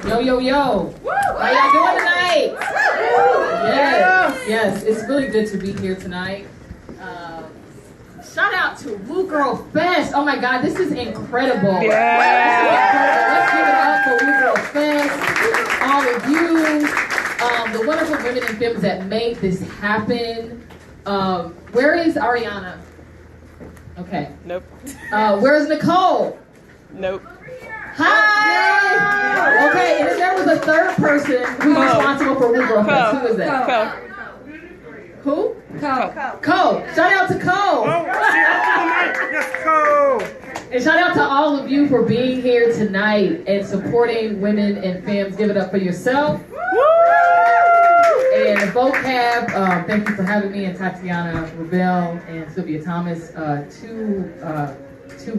Yo, yo, yo. How y'all doing tonight? Yes, it's really good to be here tonight. Shout out to WooGrl Fest. Oh my God, this is incredible. Let's give it up for WooGrl Fest. All of you, the wonderful women and femmes that made this happen. Where is Ariana? Okay. Nope. Where's Nicole? Nope. Hi! Okay, and then there was a third person who's responsible for WooGrl Fest. Who is that? Co. Who? Co. Co. Shout out to Co. Yes, Co. And shout out to all of you for being here tonight and supporting women and femmes. Give it up for yourself. And VOCAB, thank you for having me, and Tatiana Rebel and Sylvia Thomas, two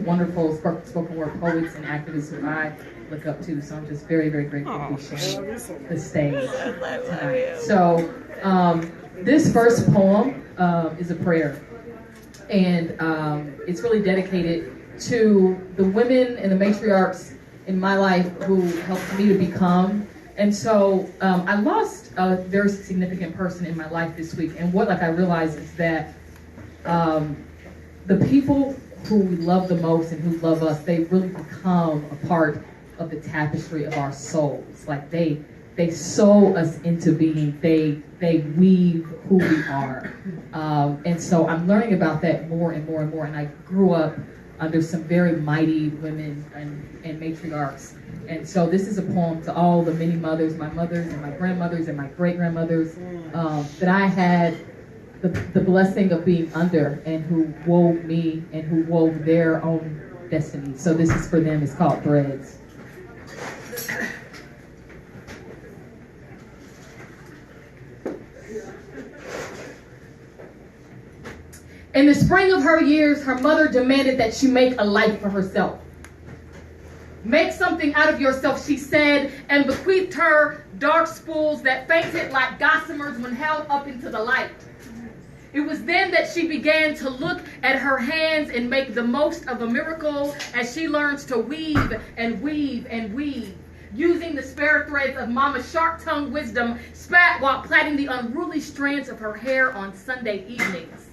wonderful spoken word poets and activists who I look up to. So I'm just very, very grateful to be sharing the stage tonight. So this first poem is a prayer, and it's really dedicated to the women and the matriarchs in my life who helped me to become. And so I lost a very significant person in my life this week, and what I realized is that the people who we love the most and who love us, they really become a part of the tapestry of our souls. Like they sew us into being. They weave who we are. And so I'm learning about that more and more and more. And I grew up under some very mighty women and matriarchs. And so this is a poem to all the many mothers, my mothers and my grandmothers and my great-grandmothers, that I had the blessing of being under, and who wove me and who wove their own destiny. So this is for them. It's called Threads. In the spring of her years, her mother demanded that she make a life for herself. Make something out of yourself, she said, and bequeathed her dark spools that fainted like gossamers when held up into the light. It was then that she began to look at her hands and make the most of a miracle as she learns to weave and weave and weave, using the spare threads of Mama's sharp-tongued wisdom spat while plaiting the unruly strands of her hair on Sunday evenings.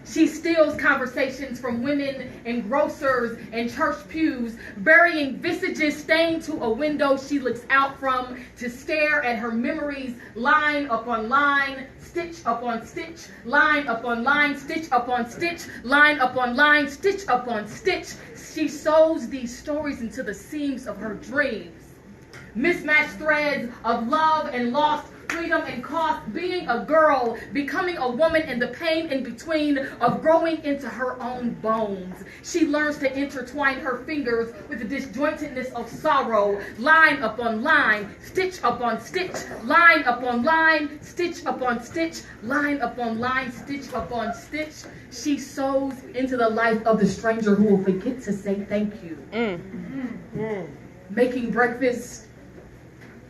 She steals conversations from women and grocers and church pews, burying visages stained to a window she looks out from to stare at her memories line upon line, stitch upon stitch, line upon line, stitch upon stitch, line upon line, stitch upon stitch. She sews these stories into the seams of her dreams. Mismatched threads of love and lost, freedom and cost, being a girl, becoming a woman, and the pain in between of growing into her own bones. She learns to intertwine her fingers with the disjointedness of sorrow, line upon line, stitch upon stitch, line upon line, stitch upon stitch, line upon line, stitch upon stitch. She sews into the life of the stranger who will forget to say thank you. Making breakfast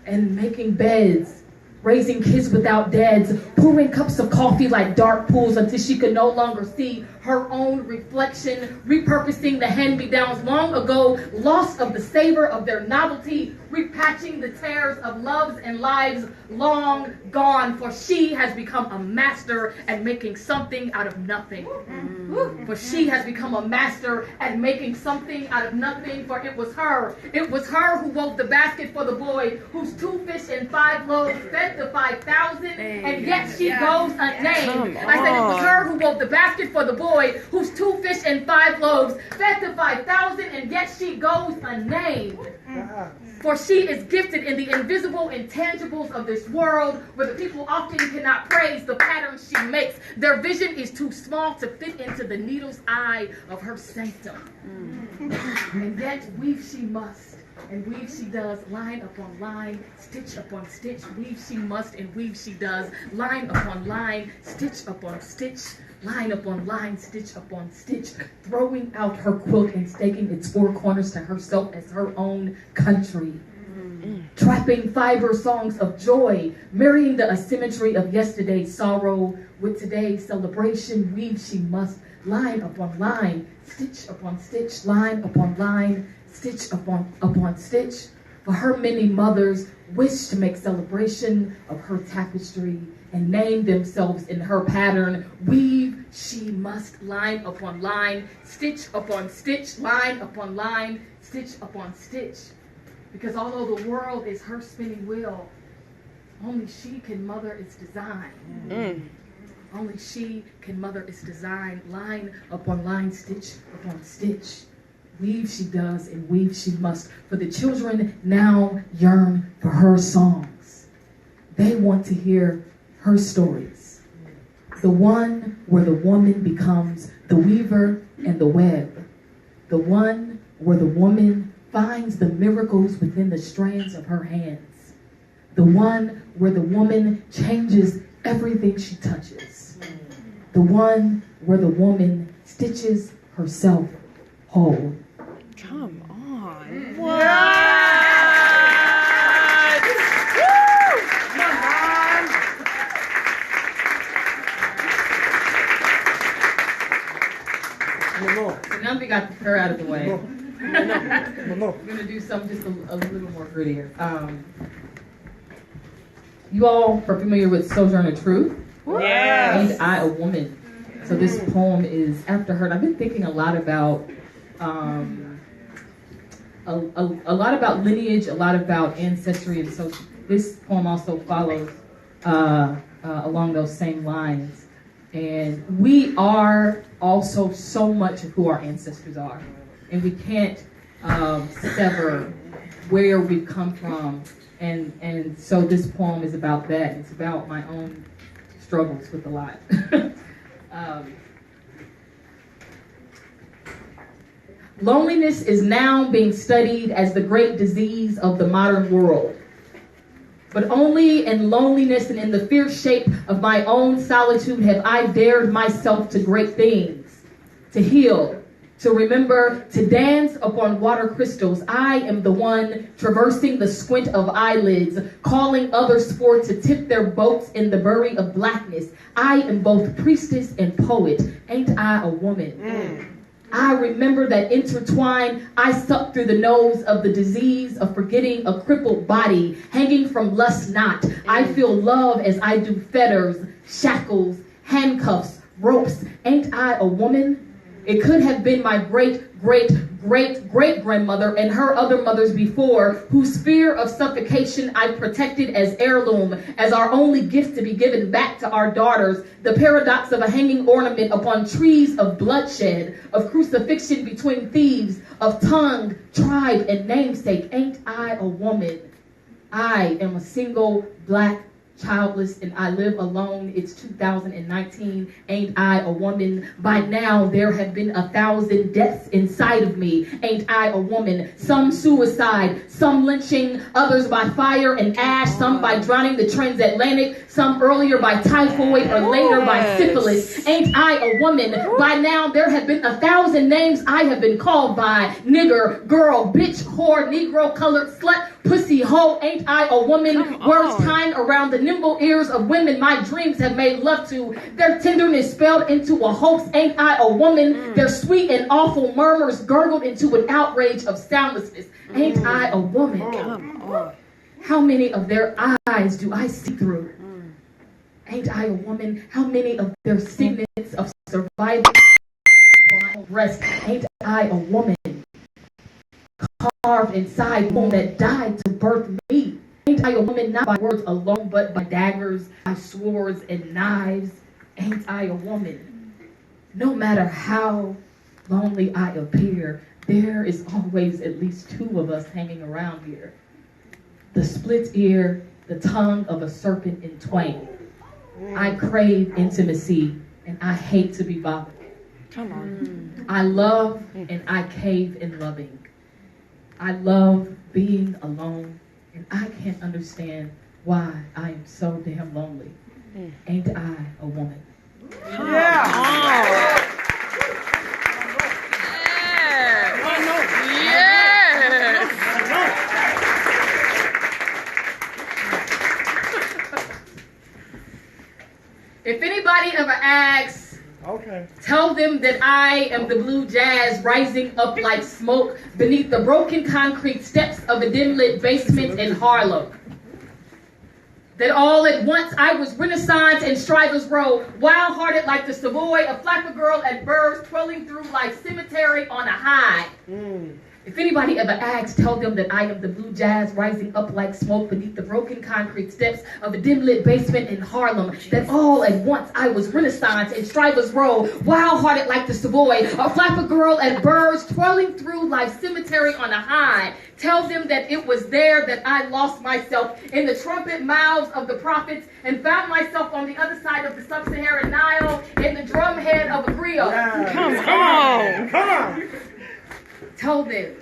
and making beds, raising kids without dads, pouring cups of coffee like dark pools until she could no longer see her own reflection, repurposing the hand-me-downs long ago, lost of the savor of their novelty, repatching the tears of loves and lives long gone, for she has become a master at making something out of nothing. For she has become a master at making something out of nothing, for it was her who wove the basket for the boy whose 2 fish and 5 loaves fed the 5,000, and yet she goes unnamed. I said it was her who wove the basket for the boy whose 2 fish and 5 loaves fed the 5,000, and yet she goes unnamed. For she is gifted in the invisible intangibles of this world, where the people often cannot praise the patterns she makes. Their vision is too small to fit into the needle's eye of her sanctum. And yet weave she must, and weave she does, line upon line, stitch upon stitch. Weave she must, and weave she does, line upon line, stitch upon stitch, line upon line, stitch upon stitch, throwing out her quilt and staking its 4 corners to herself as her own country. Trapping fiber songs of joy, marrying the asymmetry of yesterday's sorrow with today's celebration. Weave she must, line upon line, stitch upon stitch, line upon line, stitch upon stitch, For her many mothers wish to make celebration of her tapestry and name themselves in her pattern. Weave she must, line upon line, stitch upon stitch, line upon line, stitch upon stitch. Because although the world is her spinning wheel, only she can mother its design. Only she can mother its design, line upon line, stitch upon stitch. Weave she does, and weave she must. For the children now yearn for her songs. They want to hear her stories. The one where the woman becomes the weaver and the web. The one where the woman finds the miracles within the strands of her hands. The one where the woman changes everything she touches. The one where the woman stitches herself whole. Come on. What? So now we got her out of the way. No. We're going to do something just a little more grittier. You all are familiar with Sojourner Truth? Yes. Ain't I a Woman? So this poem is after her. And I've been thinking a lot about a lot about lineage, a lot about ancestry, and so this poem also follows along those same lines. And we are also so much of who our ancestors are, and we can't sever where we've come from. And so this poem is about that. It's about my own struggles with a lot. Loneliness is now being studied as the great disease of the modern world. But only in loneliness and in the fierce shape of my own solitude have I dared myself to great things, to heal, to remember, to dance upon water crystals. I am the one traversing the squint of eyelids, calling others forth to tip their boats in the bury of blackness. I am both priestess and poet. Ain't I a woman? I remember that intertwined, I sucked through the nose of the disease of forgetting a crippled body, hanging from lust not. I feel love as I do fetters, shackles, handcuffs, ropes. Ain't I a woman? It could have been my great-great-great-great-grandmother and her other mothers before, whose fear of suffocation I protected as heirloom, as our only gift to be given back to our daughters. The paradox of a hanging ornament upon trees of bloodshed, of crucifixion between thieves, of tongue, tribe, and namesake. Ain't I a woman? I am a single black childless, and I live alone. It's 2019. Ain't I a woman? By now there have been 1,000 deaths inside of me. Ain't I a woman? Some suicide, some lynching, others by fire and ash, some by drowning the transatlantic, some earlier by typhoid or later by syphilis. Ain't I a woman? By now there have been 1,000 names I have been called by. Nigger, girl, bitch, whore, negro, colored slut, pussy, hoe. Ain't I a woman? Words tying around the nimble ears of women my dreams have made love to, their tenderness spelled into a hoax. Ain't I a woman? Their sweet and awful murmurs gurgled into an outrage of soundlessness. Ain't I a woman? How many of their eyes do I see through? Ain't I a woman? How many of their signets of survival rest? Ain't I a woman? Carved inside womb that died to birth me. Ain't I a woman, not by words alone, but by daggers, by swords and knives? Ain't I a woman? No matter how lonely I appear, there is always at least two of us hanging around here. The split ear, the tongue of a serpent in twain. I crave intimacy, and I hate to be bothered. Come on. I love, and I cave in loving. I love being alone, and I can't understand why I am so damn lonely. Ain't I a woman? Yeah. If anybody ever asks, Okay. tell Tell them that I am the blue jazz rising up like smoke beneath the broken concrete steps of a dim-lit basement in Harlem. That all at once I was Renaissance and Strivers Row, wild-hearted like the Savoy, a flapper girl at Burrs, twirling through like cemetery on a high. If anybody ever asks, tell them that I am the blue jazz rising up like smoke beneath the broken concrete steps of a dim-lit basement in Harlem. That all at once I was Renaissance in Strivers Row, wild-hearted like the Savoy, a flapper girl at Burrs, twirling through life's cemetery on a high. Tell them that it was there that I lost myself in the trumpet mouths of the prophets and found myself on the other side of the sub-Saharan Nile in the drumhead of a griot. Come on. Come on. Tell them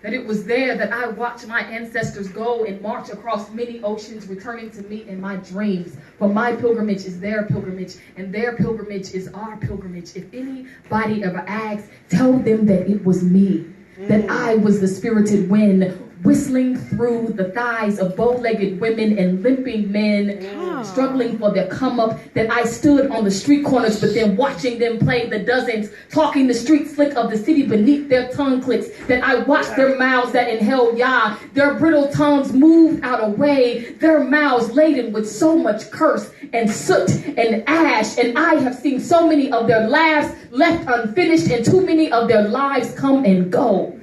that it was there that I watched my ancestors go and march across many oceans, returning to me in my dreams. For my pilgrimage is their pilgrimage, and their pilgrimage is our pilgrimage. If anybody ever asks, tell them that it was me, that I was the spirited wind, whistling through the thighs of bow-legged women and limping men, struggling for their come-up, that I stood on the street corners, but then watching them play the dozens, talking the street slick of the city beneath their tongue clicks, that I watched their mouths that inhaled Yah, their brittle tongues moved out away, their mouths laden with so much curse and soot and ash, and I have seen so many of their laughs left unfinished and too many of their lives come and go.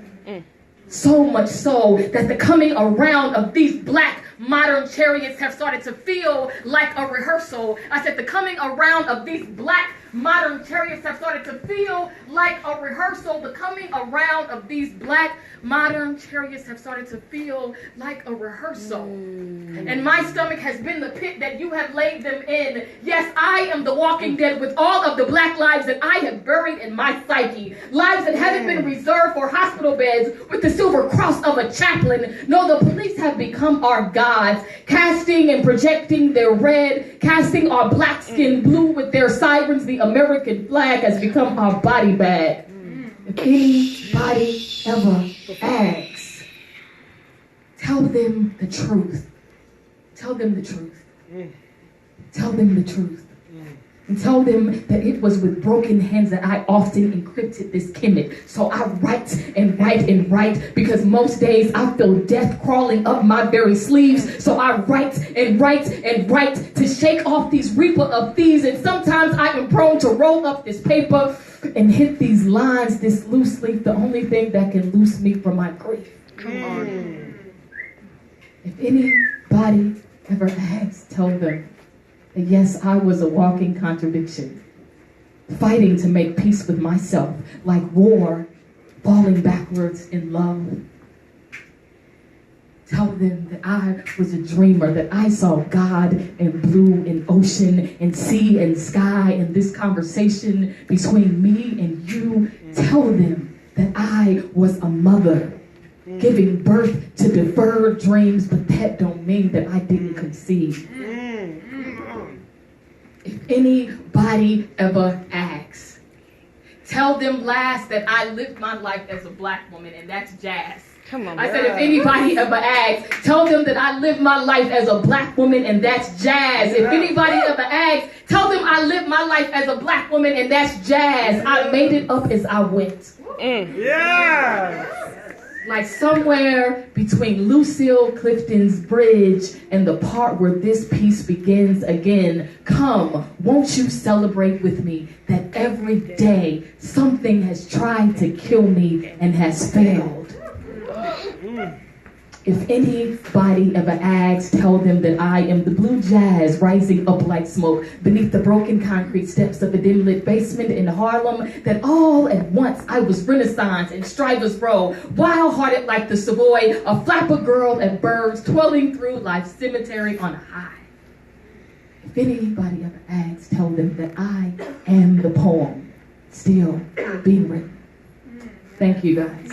So much so that the coming around of these black modern chariots have started to feel like a rehearsal. I said the coming around of these black modern chariots have started to feel like a rehearsal. The coming around of these black modern chariots have started to feel like a rehearsal. And my stomach has been the pit that you have laid them in. Yes, I am the walking dead with all of the black lives that I have buried in my psyche. Lives that haven't been reserved for hospital beds with the silver cross of a chaplain. No, the police have become our gods, casting and projecting their red, casting our black skin blue with their sirens. The American flag has become our body bag. If anybody ever asks, tell them the truth. Tell them the truth. Tell them the truth. And tell them that it was with broken hands that I often encrypted this Kemet. So I write and write and write, because most days I feel death crawling up my very sleeves. So I write and write and write to shake off these reaper of thieves. And sometimes I am prone to roll up this paper and hit these lines this loose leaf, the only thing that can loose me from my grief. Come on. If anybody ever asks, tell them that yes, I was a walking contradiction, fighting to make peace with myself, like war, falling backwards in love. Tell them that I was a dreamer, that I saw God and blue and ocean and sea and sky and this conversation between me and you. Tell them that I was a mother, giving birth to deferred dreams, but that don't mean that I didn't conceive. If anybody ever asks, tell them last that I lived my life as a black woman, and that's jazz. Come on, I said, if anybody ever asks, tell them that I lived my life as a black woman, and that's jazz. If anybody ever asks, tell them I lived my life as a black woman, and that's jazz. I made it up as I went. Yeah. Like somewhere between Lucille Clifton's bridge and the part where this piece begins again. Come, won't you celebrate with me that every day something has tried to kill me and has failed. If anybody ever asks, tell them that I am the blue jazz rising up like smoke beneath the broken concrete steps of a dim-lit basement in Harlem, that all at once I was Renaissance in Strivers Row, wild-hearted like the Savoy, a flapper girl at Burrs, twirling through life's cemetery on a high. If anybody ever asks, tell them that I am the poem still being written. Thank you, guys.